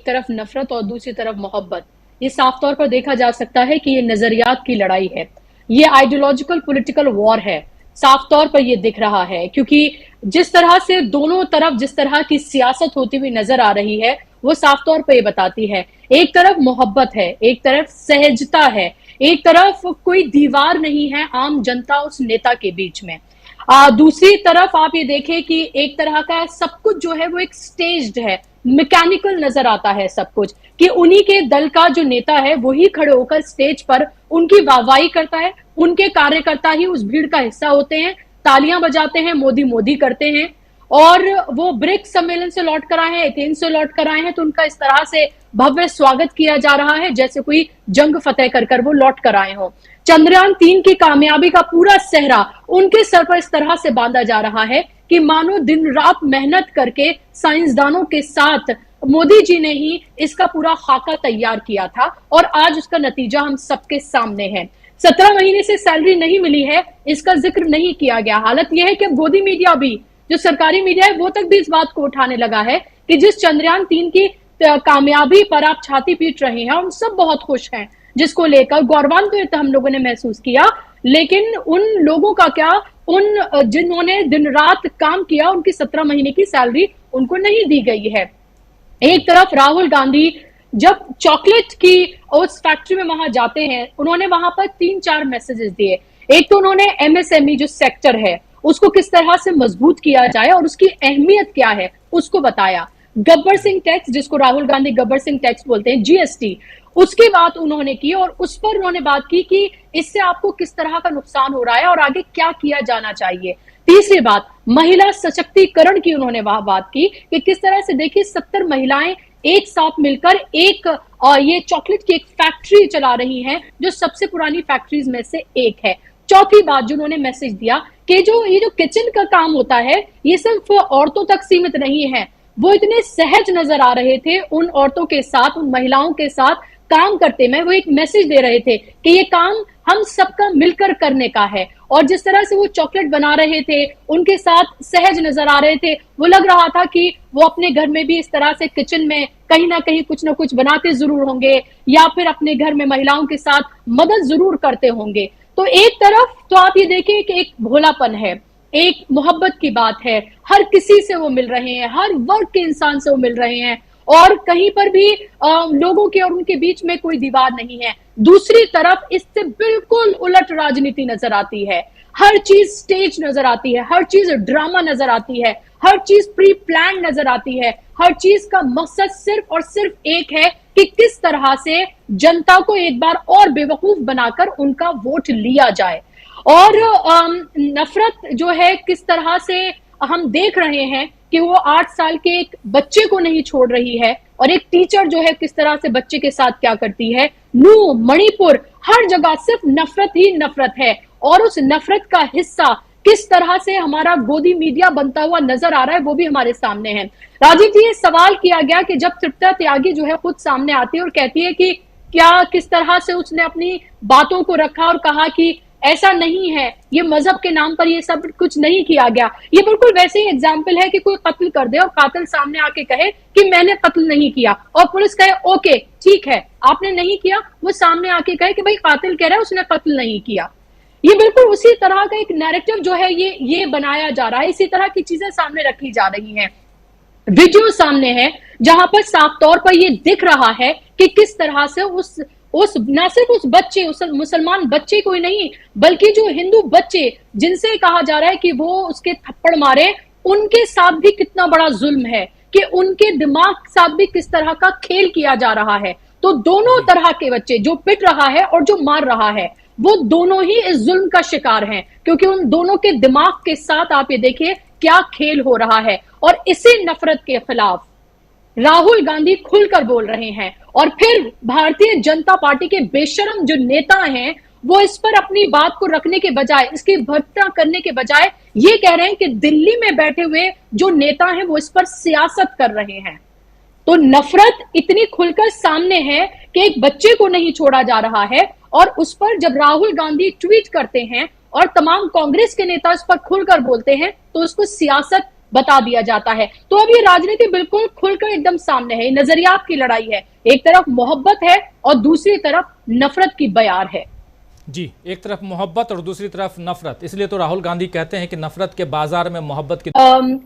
तरफ नफरत और दूसरी तरफ मोहब्बत, ये साफ तौर पर देखा जा सकता है कि ये नजरियात की लड़ाई है, ये आइडियोलॉजिकल पॉलिटिकल वॉर है। साफ तौर पर ये दिख रहा है क्योंकि जिस तरह से दोनों तरफ जिस तरह की सियासत होती हुई नजर आ रही है वो साफ तौर पर ये बताती है, एक तरफ मोहब्बत है, एक तरफ सहजता है, एक तरफ कोई दीवार नहीं है आम जनता उस नेता के बीच में। दूसरी तरफ आप ये देखें कि एक तरह का सब कुछ जो है वो एक स्टेज्ड है, मैकेनिकल नजर आता है सब कुछ, कि उन्हीं के दल का जो नेता है वही खड़े होकर स्टेज पर उनकी वाहवाही करता है, उनके कार्यकर्ता ही उस भीड़ का हिस्सा होते हैं, तालियां बजाते हैं, मोदी मोदी करते हैं। और वो ब्रिक्स सम्मेलन से लौट कर आए हैं, एथेंस से लौट कर आए हैं, तो उनका इस तरह से भव्य स्वागत किया जा रहा है जैसे कोई जंग फतेह कर वो लौट कर आए हों। चंद्रयान 3 की कामयाबी का पूरा सेहरा उनके सर पर इस तरह से बांधा जा रहा है कि मानो दिन रात मेहनत करके साइंसदानों के साथ मोदी जी ने ही इसका पूरा खाका तैयार किया था और आज उसका नतीजा हम सबके सामने है। 17 महीने से सैलरी नहीं मिली है, इसका जिक्र नहीं किया गया। हालत यह है कि अब गोदी मीडिया भी, जो सरकारी मीडिया है, वो तक भी इस बात को उठाने लगा है कि जिस चंद्रयान 3 की कामयाबी पर आप छाती पीट रहे हैं, हम सब बहुत खुश हैं, जिसको लेकर गौरवान्वित हम लोगों ने महसूस किया, लेकिन उन लोगों का क्या, उन जिन्होंने दिन रात काम किया, उनकी 17 महीने की सैलरी उनको नहीं दी गई है। एक तरफ राहुल गांधी जब चॉकलेट की उस फैक्ट्री में वहां जाते हैं, उन्होंने वहां पर 3-4 मैसेजेस दिए। एक तो उन्होंने एमएसएमई जो सेक्टर है उसको किस तरह से मजबूत किया जाए और उसकी अहमियत क्या है उसको बताया। गब्बर सिंह टैक्स, जिसको राहुल गांधी गब्बर सिंह टैक्स बोलते हैं, जीएसटी, उसकी बात उन्होंने की और उस पर उन्होंने बात की कि इससे आपको किस तरह का नुकसान हो रहा है और आगे क्या किया जाना चाहिए। तीसरी बात, महिला सशक्तिकरण की उन्होंने वहां बात की कि किस तरह से देखिए 70 महिलाएं एक साथ मिलकर एक ये चॉकलेट की एक फैक्ट्री चला रही हैं जो सबसे पुरानी फैक्ट्रीज में से एक है। चौथी बात जो उन्होंने मैसेज दिया कि ये जो किचन का काम होता है ये सिर्फ औरतों तक सीमित नहीं है। वो इतने सहज नजर आ रहे थे उन औरतों के साथ, उन महिलाओं के साथ काम करते में, वो एक मैसेज दे रहे थे कि ये काम हम सबका मिलकर करने का है। और जिस तरह से वो चॉकलेट बना रहे थे, उनके साथ सहज नजर आ रहे थे, वो लग रहा था कि वो अपने घर में भी इस तरह से किचन में कहीं ना कहीं कुछ ना कुछ बनाते जरूर होंगे या फिर अपने घर में महिलाओं के साथ मदद जरूर करते होंगे। तो एक तरफ तो आप ये देखिए कि एक भोलापन है, एक मोहब्बत की बात है, हर किसी से वो मिल रहे हैं, हर वर्ग के इंसान से वो मिल रहे हैं और कहीं पर भी लोगों के और उनके बीच में कोई दीवार नहीं है। दूसरी तरफ इससे बिल्कुल उलट राजनीति नजर आती है, हर चीज स्टेज नजर आती है, हर चीज ड्रामा नजर आती है, हर चीज प्री प्लान नजर आती है, हर चीज का मकसद सिर्फ और सिर्फ एक है कि किस तरह से जनता को एक बार और बेवकूफ बनाकर उनका वोट लिया जाए। और नफरत जो है किस तरह से हम देख रहे हैं कि वो 8 साल के एक बच्चे को नहीं छोड़ रही है और एक टीचर जो है किस तरह से बच्चे के साथ क्या करती है। नू, मणिपुर, हर जगह सिर्फ नफरत ही नफरत है और उस नफरत का हिस्सा किस तरह से हमारा गोदी मीडिया बनता हुआ नजर आ रहा है वो भी हमारे सामने है। राजीव जी, ये सवाल किया गया कि जब तृप्ता त्यागी जो है खुद सामने आती है और कहती है कि क्या किस तरह से उसने अपनी बातों को रखा और कहा कि ऐसा नहीं है, ये मजहब के नाम पर ये सब कुछ नहीं किया गया। ये बिल्कुल वैसे ही एग्जाम्पल है कि कोई कत्ल कर दे और कातिल सामने आके कहे कि मैंने कत्ल नहीं किया और पुलिस कहे ओके ठीक है आपने नहीं किया, वो सामने आके कहे कि भाई कातिल कह रहा है उसने कत्ल नहीं किया। ये बिल्कुल उसी तरह का एक नैरेटिव जो है ये बनाया जा रहा है, इसी तरह की चीजें सामने रखी जा रही हैं। वीडियो सामने है जहां पर साफ तौर पर ये दिख रहा है कि किस तरह से उस न सिर्फ उस बच्चे, उस मुसलमान बच्चे को ही नहीं बल्कि जो हिंदू बच्चे जिनसे कहा जा रहा है कि वो उसके थप्पड़ मारे, उनके साथ भी कितना बड़ा जुल्म है कि उनके दिमाग के साथ भी किस तरह का खेल किया जा रहा है। तो दोनों तरह के बच्चे, जो पिट रहा है और जो मार रहा है, वो दोनों ही इस जुल्म का शिकार हैं क्योंकि उन दोनों के दिमाग के साथ आप ये देखिए क्या खेल हो रहा है। और इसी नफरत के खिलाफ राहुल गांधी खुलकर बोल रहे हैं और फिर भारतीय जनता पार्टी के बेशरम जो नेता हैं वो इस पर अपनी बात को रखने के बजाय, इसकी भर्ता करने के बजाय ये कह रहे हैं कि दिल्ली में बैठे हुए जो नेता हैं वो इस पर सियासत कर रहे हैं। तो नफरत इतनी खुलकर सामने है कि एक बच्चे को नहीं छोड़ा जा रहा है और उस पर जब राहुल गांधी ट्वीट करते हैं और तमाम कांग्रेस के नेता उस पर खुलकर बोलते हैं तो उसको सियासत बता दिया जाता है। तो अब ये राजनीति बिल्कुल खुलकर एकदम सामने है, नजरियात की लड़ाई है। एक तरफ मोहब्बत है और दूसरी तरफ नफरत की बयार है। जी, एक तरफ मोहब्बत और दूसरी तरफ नफरत, इसलिए तो राहुल गांधी कहते हैं कि नफरत के बाजार में मोहब्बत की।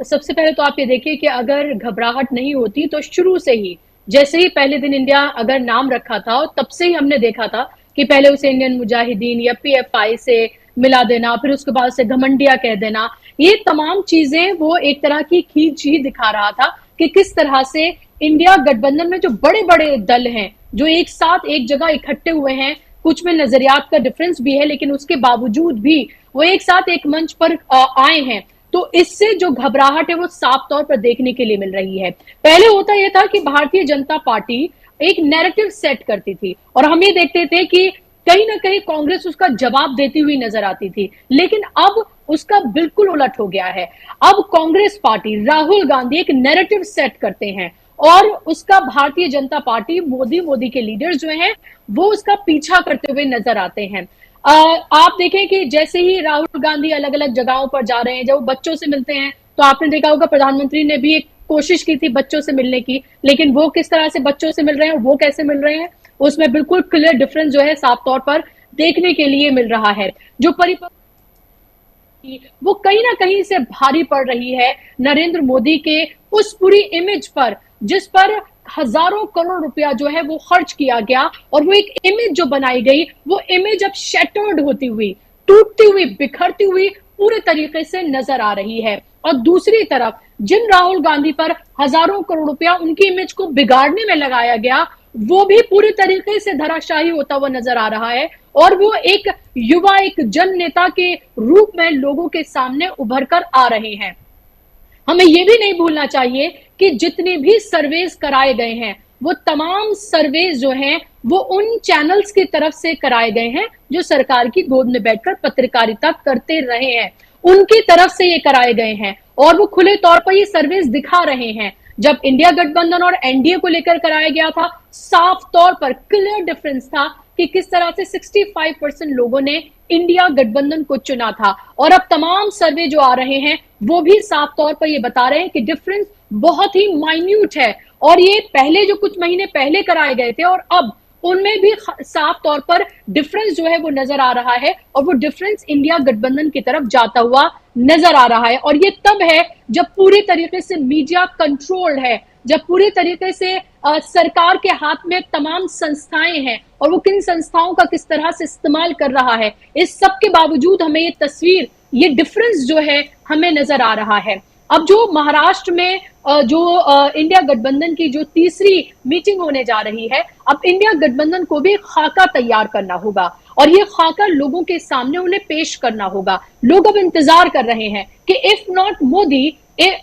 सबसे पहले तो आप ये देखिए कि अगर घबराहट नहीं होती तो शुरू से ही, जैसे ही पहले दिन इंडिया अगर नाम रखा था, और तब से ही हमने देखा था कि पहले उसे इंडियन मुजाहिदीन या पीएफआई से मिला देना, फिर उसके बाद उसे घमंडिया कह देना, ये तमाम चीजें वो एक तरह की खींच ही दिखा रहा था कि किस तरह से इंडिया गठबंधन में जो बड़े बड़े दल हैं, जो एक साथ एक जगह इकट्ठे हुए हैं, कुछ में नजरियात का डिफरेंस भी है, लेकिन उसके बावजूद भी वो एक साथ एक मंच पर आए हैं। तो इससे जो घबराहट है वो साफ तौर पर देखने के लिए मिल रही है। पहले होता यह था कि भारतीय जनता पार्टी एक नैरेटिव सेट करती थी और हम ये देखते थे कि कहीं ना कहीं कांग्रेस उसका जवाब देती हुई नजर आती थी, लेकिन अब उसका बिल्कुल उलट हो गया है। अब कांग्रेस पार्टी, राहुल गांधी एक नैरेटिव सेट करते हैं और उसका भारतीय जनता पार्टी, मोदी के लीडर्स जो हैं वो उसका पीछा करते हुए नजर आते हैं। आप देखें कि जैसे ही राहुल गांधी अलग अलग जगहों पर जा रहे हैं, जब वो बच्चों से मिलते हैं, तो आपने देखा होगा प्रधानमंत्री ने भी एक कोशिश की थी बच्चों से मिलने की, लेकिन वो किस तरह से बच्चों से मिल रहे हैं, वो कैसे मिल रहे हैं, उसमें बिल्कुल क्लियर डिफरेंस जो है साफ तौर पर देखने के लिए मिल रहा है। जो परिपक्व वो कहीं ना कहीं से भारी पड़ रही है नरेंद्र मोदी के उस पूरी इमेज पर, जिस पर हजारों करोड़ रुपया जो है वो खर्च किया गया, और वो एक इमेज जो बनाई गई, वो इमेज अब शैटर्ड होती हुई, टूटती हुई, बिखरती हुई पूरे तरीके से नजर आ रही है। और दूसरी तरफ जिन राहुल गांधी पर हजारों करोड़ रुपया उनकी इमेज को बिगाड़ने में लगाया गया, वो भी पूरी तरीके से धराशायी होता हुआ नजर आ रहा है, और वो एक युवा, एक जन नेता के रूप में लोगों के सामने उभर कर आ रहे हैं। हमें यह भी नहीं भूलना चाहिए कि जितने भी सर्वेज कराए गए हैं, वो तमाम सर्वेज जो हैं वो उन चैनल्स की तरफ से कराए गए हैं जो सरकार की गोद में बैठकर पत्रकारिता करते रहे हैं, उनकी तरफ से ये कराए गए हैं, और वो खुले तौर पर ये सर्वेज दिखा रहे हैं। जब इंडिया गठबंधन और एनडीए को लेकर कराया गया था, साफ तौर पर क्लियर डिफरेंस था कि किस तरह से 65% लोगों ने इंडिया गठबंधन को चुना था, और अब तमाम सर्वे जो आ रहे हैं वो भी साफ तौर पर ये बता रहे हैं कि डिफरेंस बहुत ही माइन्यूट है, और ये पहले जो कुछ महीने पहले कराए गए थे और अब उनमें भी साफ तौर पर डिफरेंस जो है वो नजर आ रहा है, और वो डिफरेंस इंडिया गठबंधन की तरफ जाता हुआ नजर आ रहा है। और ये तब है जब पूरी तरीके से मीडिया कंट्रोल्ड है, जब पूरी तरीके से सरकार के हाथ में तमाम संस्थाएं हैं, और वो किन संस्थाओं का किस तरह से इस्तेमाल कर रहा है, इस सब के बावजूद हमें ये तस्वीर, ये डिफरेंस जो है हमें नजर आ रहा है। अब जो महाराष्ट्र में जो इंडिया गठबंधन की जो तीसरी मीटिंग होने जा रही है, अब इंडिया गठबंधन को भी खाका तैयार करना होगा, और ये खाका लोगों के सामने उन्हें पेश करना होगा। लोग अब इंतजार कर रहे हैं कि इफ नॉट मोदी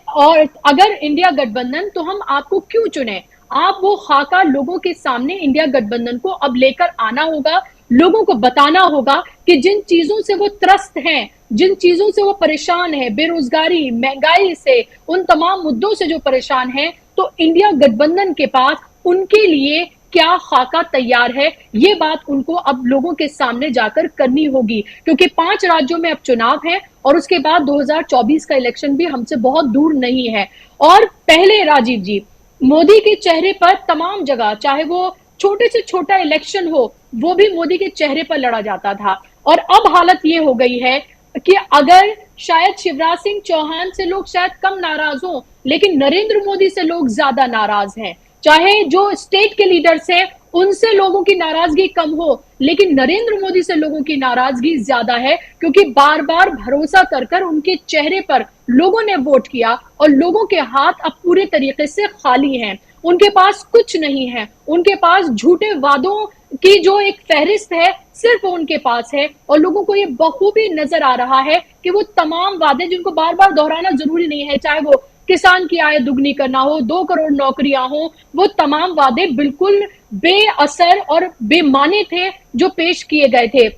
और अगर इंडिया गठबंधन, तो हम आपको क्यों चुने। आप वो खाका लोगों के सामने इंडिया गठबंधन को अब लेकर आना होगा, लोगों को बताना होगा कि जिन चीजों से वो त्रस्त हैं, जिन चीजों से वो परेशान है, बेरोजगारी, महंगाई से, उन तमाम मुद्दों से जो परेशान हैं, तो इंडिया गठबंधन के पास उनके लिए क्या खाका तैयार है, ये बात उनको अब लोगों के सामने जाकर करनी होगी, क्योंकि 5 राज्यों में अब चुनाव है, और उसके बाद 2024 का इलेक्शन भी हमसे बहुत दूर नहीं है। और पहले राजीव जी, मोदी के चेहरे पर तमाम जगह, चाहे वो छोटे से छोटा इलेक्शन हो, वो भी मोदी के चेहरे पर लड़ा जाता था, और अब हालत ये हो गई है कि अगर शायद शिवराज सिंह चौहान से लोग शायद कम नाराज हो, लेकिन नरेंद्र मोदी से लोग ज्यादा नाराज हैं। चाहे जो स्टेट के लीडर्स हैं उनसे लोगों की नाराजगी कम हो, लेकिन नरेंद्र मोदी से लोगों की नाराजगी ज्यादा है, क्योंकि बार बार भरोसा कर कर उनके चेहरे पर लोगों ने वोट किया, और लोगों के हाथ अब पूरे तरीके से खाली हैं, उनके पास कुछ नहीं है, उनके पास झूठे वादों की जो एक फहरिस्त है सिर्फ उनके पास है, और लोगों को ये बखूबी नजर आ रहा है कि वो तमाम वादे, जिनको बार बार दोहराना जरूरी नहीं है, चाहे वो किसान की आय दुगनी करना हो, 2 करोड़ नौकरियां हो, वो तमाम वादे बिल्कुल बेअसर और बेमाने थे जो पेश किए गए थे।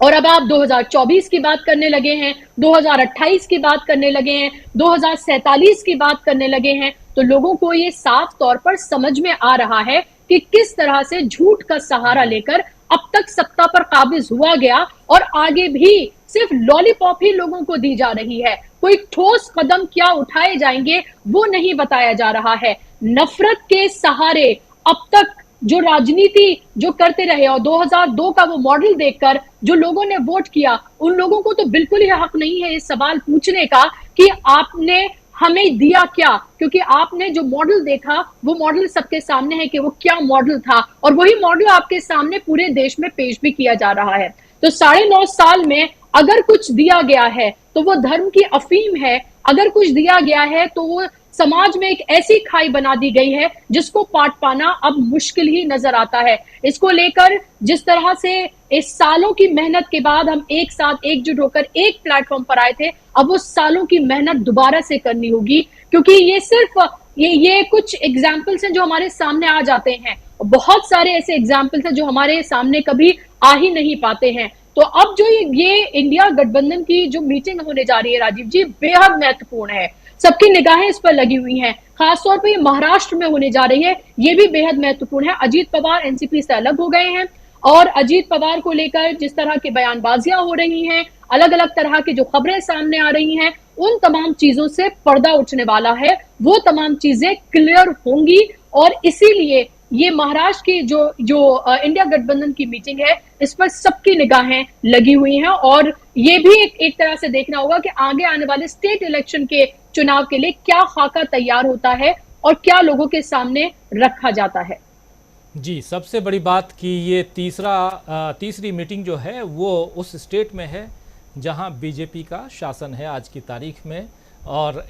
और अब आप 2024 की बात करने लगे हैं, 2028 की बात करने लगे हैं, 2047 की बात करने लगे हैं, तो लोगों को ये साफ तौर पर समझ में आ रहा है कि किस तरह से झूठ का सहारा लेकर अब तक सत्ता पर काबिज हुआ गया और आगे भी सिर्फ लॉलीपॉप ही लोगों को दी जा रही है। कोई ठोस कदम क्या उठाए जाएंगे वो नहीं बताया जा रहा है। नफरत के सहारे अब तक जो राजनीति जो करते रहे और 2002 का वो मॉडल देखकर जो लोगों ने वोट किया, उन लोगों को तो बिल्कुल ही हक नहीं है इस सवाल पूछने का कि आपने हमें दिया क्या, क्योंकि आपने जो मॉडल देखा वो मॉडल सबके सामने है कि वो क्या मॉडल था और वही मॉडल आपके सामने पूरे देश में पेश भी किया जा रहा है। तो 9.5 साल में अगर कुछ दिया गया है तो वो धर्म की अफीम है, अगर कुछ दिया गया है तो वो समाज में एक ऐसी खाई बना दी गई है जिसको पाट पाना अब मुश्किल ही नजर आता है। इसको लेकर जिस तरह से इस सालों की मेहनत के बाद हम एक साथ एकजुट होकर एक प्लेटफॉर्म पर आए थे, अब वो सालों की मेहनत दोबारा से करनी होगी, क्योंकि ये सिर्फ ये कुछ एग्जाम्पल्स हैं जो हमारे सामने आ जाते हैं। बहुत सारे ऐसे एग्जाम्पल्स हैं जो हमारे सामने कभी आ ही नहीं पाते हैं। तो अब जो ये इंडिया गठबंधन की जो मीटिंग होने जा रही है राजीव जी, बेहद महत्वपूर्ण है। सबकी निगाहें इस पर लगी हुई हैं, खासतौर पर ये महाराष्ट्र में होने जा रही है, ये भी बेहद महत्वपूर्ण है। अजीत पवार एनसीपी से अलग हो गए हैं और अजीत पवार को लेकर जिस तरह की बयानबाजियां हो रही हैं, अलग अलग तरह की जो खबरें सामने आ रही हैं, उन तमाम चीजों से पर्दा उठने वाला है। वो तमाम चीजें क्लियर होंगी और इसीलिए ये महाराष्ट्र की जो इंडिया गठबंधन की मीटिंग है, इस पर सबकी निगाहें लगी हुई हैं और ये भी एक तरह से देखना होगा कि आगे आने वाले स्टेट इलेक्शन के चुनाव के लिए क्या खाका तैयार होता है और क्या लोगों के सामने रखा जाता है। जी, सबसे बड़ी बात कि ये तीसरी मीटिंग जो है वो उस स्टेट में है जहां बीजेपी का शासन है आज की तारीख में, और